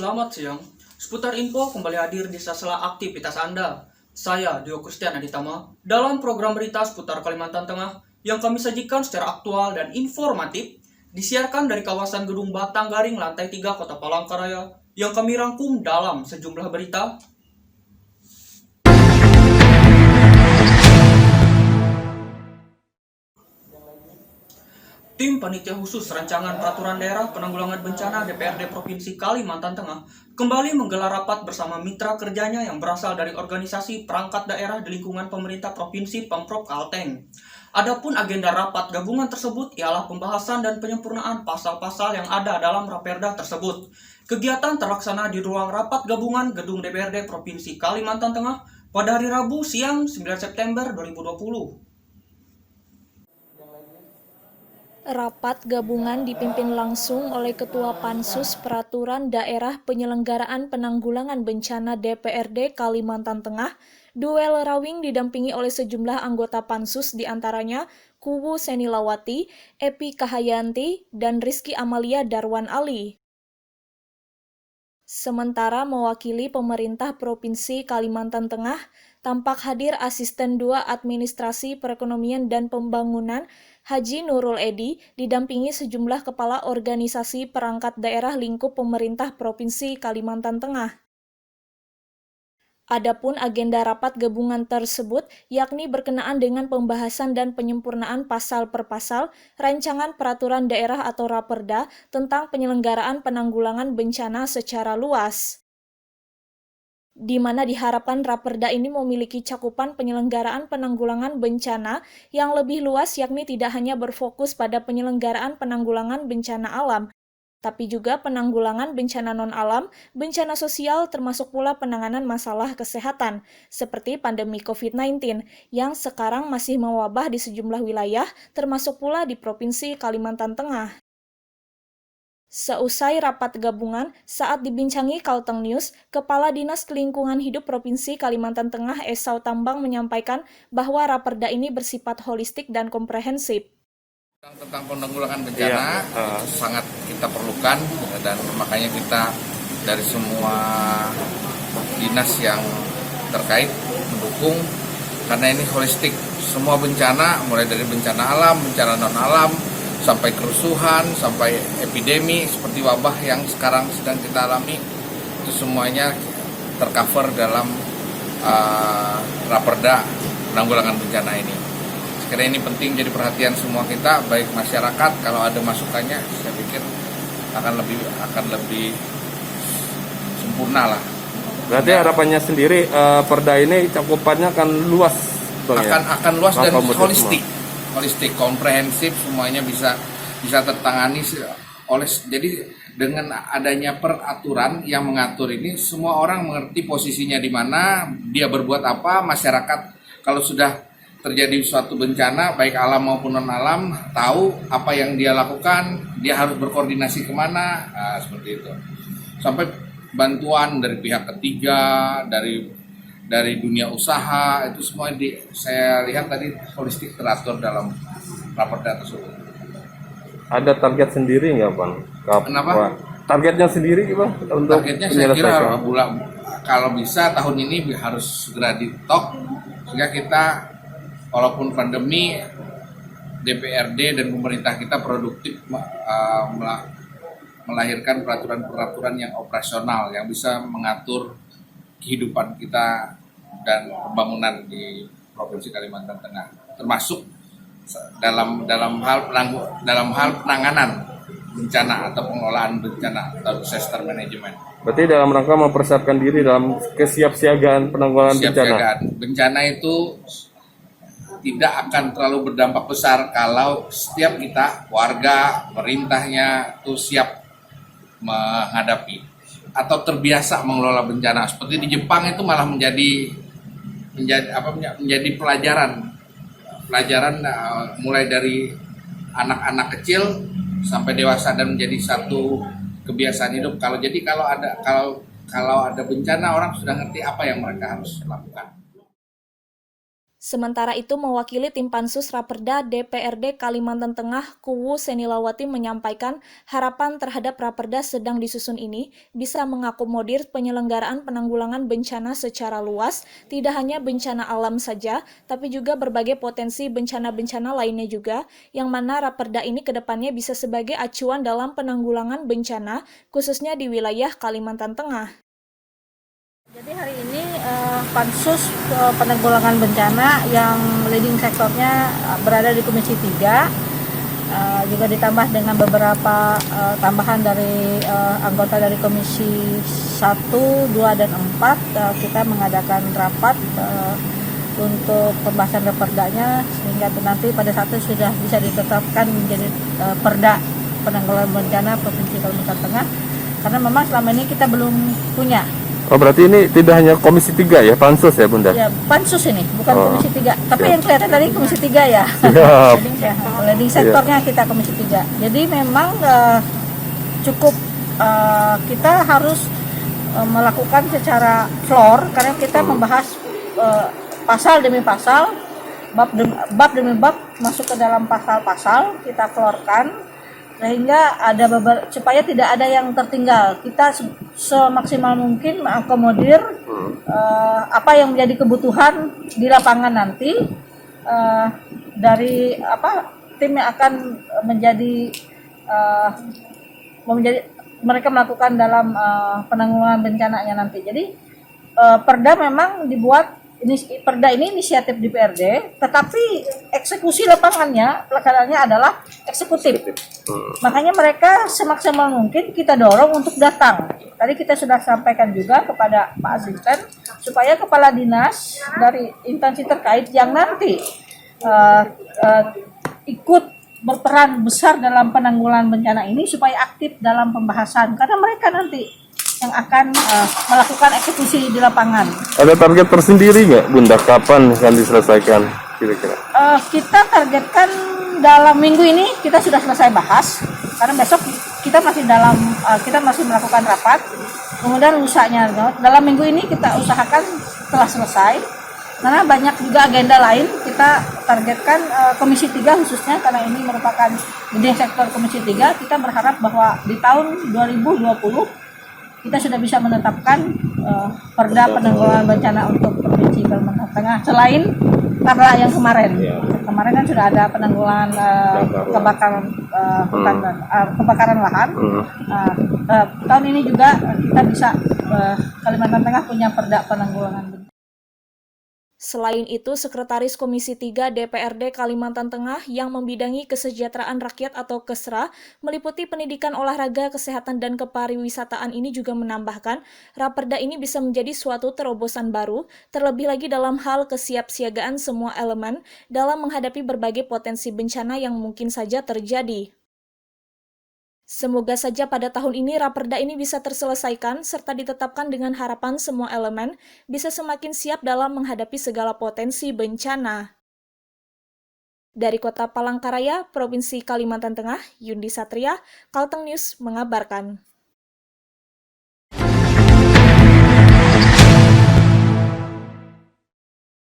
Selamat siang, seputar info kembali hadir di sela-sela aktivitas Anda. Saya, Dio Kristian Aditama, dalam program berita seputar Kalimantan Tengah yang kami sajikan secara aktual dan informatif, disiarkan dari kawasan Gedung Batang Garing Lantai 3 Kota Palangkaraya, yang kami rangkum dalam sejumlah berita. Tim Panitia Khusus Rancangan Peraturan Daerah Penanggulangan Bencana DPRD Provinsi Kalimantan Tengah kembali menggelar rapat bersama mitra kerjanya yang berasal dari organisasi perangkat daerah di lingkungan pemerintah Provinsi Pemprov Kalteng. Adapun agenda rapat gabungan tersebut ialah pembahasan dan penyempurnaan pasal-pasal yang ada dalam Raperda tersebut. Kegiatan terlaksana di ruang rapat gabungan Gedung DPRD Provinsi Kalimantan Tengah pada hari Rabu siang 9 September 2020. Rapat gabungan dipimpin langsung oleh Ketua Pansus Peraturan Daerah Penyelenggaraan Penanggulangan Bencana DPRD Kalimantan Tengah, Duel Rawing didampingi oleh sejumlah anggota Pansus diantaranya Kubu Senilawati, Epi Kahayanti, dan Rizky Amalia Darwan Ali. Sementara mewakili pemerintah Provinsi Kalimantan Tengah, tampak hadir Asisten 2 Administrasi Perekonomian dan Pembangunan Haji Nurul Edi didampingi sejumlah kepala organisasi perangkat daerah lingkup pemerintah Provinsi Kalimantan Tengah. Adapun agenda rapat gabungan tersebut yakni berkenaan dengan pembahasan dan penyempurnaan pasal per pasal Rancangan Peraturan Daerah atau Raperda tentang penyelenggaraan penanggulangan bencana secara luas, di mana diharapkan Raperda ini memiliki cakupan penyelenggaraan penanggulangan bencana yang lebih luas, yakni tidak hanya berfokus pada penyelenggaraan penanggulangan bencana alam, tapi juga penanggulangan bencana non-alam, bencana sosial, termasuk pula penanganan masalah kesehatan, seperti pandemi COVID-19, yang sekarang masih mewabah di sejumlah wilayah, termasuk pula di Provinsi Kalimantan Tengah. Seusai rapat gabungan, saat dibincangi Kalteng News, Kepala Dinas Lingkungan Hidup Provinsi Kalimantan Tengah Esau Tambang menyampaikan bahwa Raperda ini bersifat holistik dan komprehensif. Tentang penanggulangan bencana itu sangat kita perlukan, dan makanya kita dari semua dinas yang terkait mendukung, karena ini holistik. Semua bencana, mulai dari bencana alam, bencana non alam, sampai kerusuhan, sampai epidemi seperti wabah yang sekarang sedang kita alami, itu semuanya tercover dalam Raperda penanggulangan bencana ini. Karena ini penting jadi perhatian semua kita, baik masyarakat. Kalau ada masukannya, saya pikir akan lebih sempurna lah. Berarti harapannya sendiri perda ini cakupannya akan luas, Bang, akan luas dan holistik, komprehensif, semuanya bisa tertangani oleh. Jadi dengan adanya peraturan yang mengatur ini, semua orang mengerti posisinya di mana, dia berbuat apa. Masyarakat kalau sudah terjadi suatu bencana baik alam maupun non alam, tahu apa yang dia lakukan, dia harus berkoordinasi kemana, seperti itu. Sampai bantuan dari pihak ketiga, dari dunia usaha, itu semua saya lihat tadi holistik teratur dalam Raperda tersebut. Ada target sendiri nggak, Bang? Kenapa? Targetnya sendiri, Bang, untuk targetnya saya kira kalau bisa tahun ini harus segera di-tok, sehingga kita walaupun pandemi, DPRD dan pemerintah kita produktif melahirkan peraturan-peraturan yang operasional yang bisa mengatur kehidupan kita dan pembangunan di Provinsi Kalimantan Tengah, termasuk dalam hal penanganan bencana atau pengelolaan bencana atau disaster management. Berarti dalam rangka mempersiapkan diri dalam kesiapsiagaan penanggulangan bencana. Bencana itu tidak akan terlalu berdampak besar kalau setiap kita, warga, pemerintahnya itu siap menghadapi atau terbiasa mengelola bencana. Seperti di Jepang itu malah menjadi pelajaran mulai dari anak-anak kecil sampai dewasa, dan menjadi satu kebiasaan hidup. Kalau ada bencana, orang sudah ngerti apa yang mereka harus lakukan. Sementara itu, mewakili tim Pansus Raperda DPRD Kalimantan Tengah, Kuwu Senilawati menyampaikan harapan terhadap Raperda sedang disusun ini bisa mengakomodir penyelenggaraan penanggulangan bencana secara luas, tidak hanya bencana alam saja, tapi juga berbagai potensi bencana-bencana lainnya juga, yang mana Raperda ini kedepannya bisa sebagai acuan dalam penanggulangan bencana, khususnya di wilayah Kalimantan Tengah. Jadi hari ini Pansus penanggulangan bencana yang leading sektornya berada di Komisi 3, juga ditambah dengan beberapa tambahan dari anggota dari Komisi 1, 2, dan 4. Kita mengadakan rapat untuk pembahasan raperdanya sehingga nanti pada saat itu sudah bisa ditetapkan menjadi perda penanggulangan bencana Provinsi Kalimantan Tengah, karena memang selama ini kita belum punya. Oh, berarti ini tidak hanya Komisi 3 ya, Pansus ya Bunda? Ya, Pansus ini, bukan Komisi 3. Tapi yang kelihatan tadi Komisi 3 ya. Siap. Ya, leading sektornya kita Komisi 3. Jadi memang cukup kita harus melakukan secara floor, karena kita membahas pasal demi pasal, bab demi bab, masuk ke dalam pasal-pasal, kita floorkan sehingga ada supaya tidak ada yang tertinggal. Kita semaksimal mungkin mengakomodir apa yang menjadi kebutuhan di lapangan nanti dari tim yang akan menjadi mereka melakukan dalam penanggulangan bencananya nanti. Jadi perda memang dibuat. Perda ini inisiatif DPRD, tetapi eksekusi lapangannya, pelaksanaannya adalah eksekutif. Makanya mereka semaksimal mungkin kita dorong untuk datang. Tadi kita sudah sampaikan juga kepada Pak Asisten, supaya kepala dinas dari instansi terkait yang nanti ikut berperan besar dalam penanggulangan bencana ini, supaya aktif dalam pembahasan, karena mereka nanti yang akan melakukan eksekusi di lapangan. Ada target tersendiri nggak Bunda, kapan akan diselesaikan kira-kira? Kita targetkan dalam minggu ini kita sudah selesai bahas, karena besok kita masih melakukan rapat. Kemudian lusanya dalam minggu ini kita usahakan telah selesai, karena banyak juga agenda lain. Kita targetkan Komisi 3 khususnya, karena ini merupakan leading sektor Komisi 3. Kita berharap bahwa di tahun 2020 kita sudah bisa menetapkan perda penanggulangan bencana untuk Provinsi Kalimantan Tengah, selain karena yang kemarin. Kemarin kan sudah ada penanggulangan kebakaran hutan dan kebakaran lahan. Tahun ini juga kita bisa Kalimantan Tengah punya perda penanggulangan bencana. Selain itu, Sekretaris Komisi 3 DPRD Kalimantan Tengah yang membidangi kesejahteraan rakyat atau KESRA, meliputi pendidikan olahraga, kesehatan, dan kepariwisataan ini juga menambahkan, Raperda ini bisa menjadi suatu terobosan baru, terlebih lagi dalam hal kesiapsiagaan semua elemen dalam menghadapi berbagai potensi bencana yang mungkin saja terjadi. Semoga saja pada tahun ini Raperda ini bisa terselesaikan serta ditetapkan dengan harapan semua elemen bisa semakin siap dalam menghadapi segala potensi bencana. Dari Kota Palangkaraya, Provinsi Kalimantan Tengah, Yundi Satria, Kalteng News mengabarkan.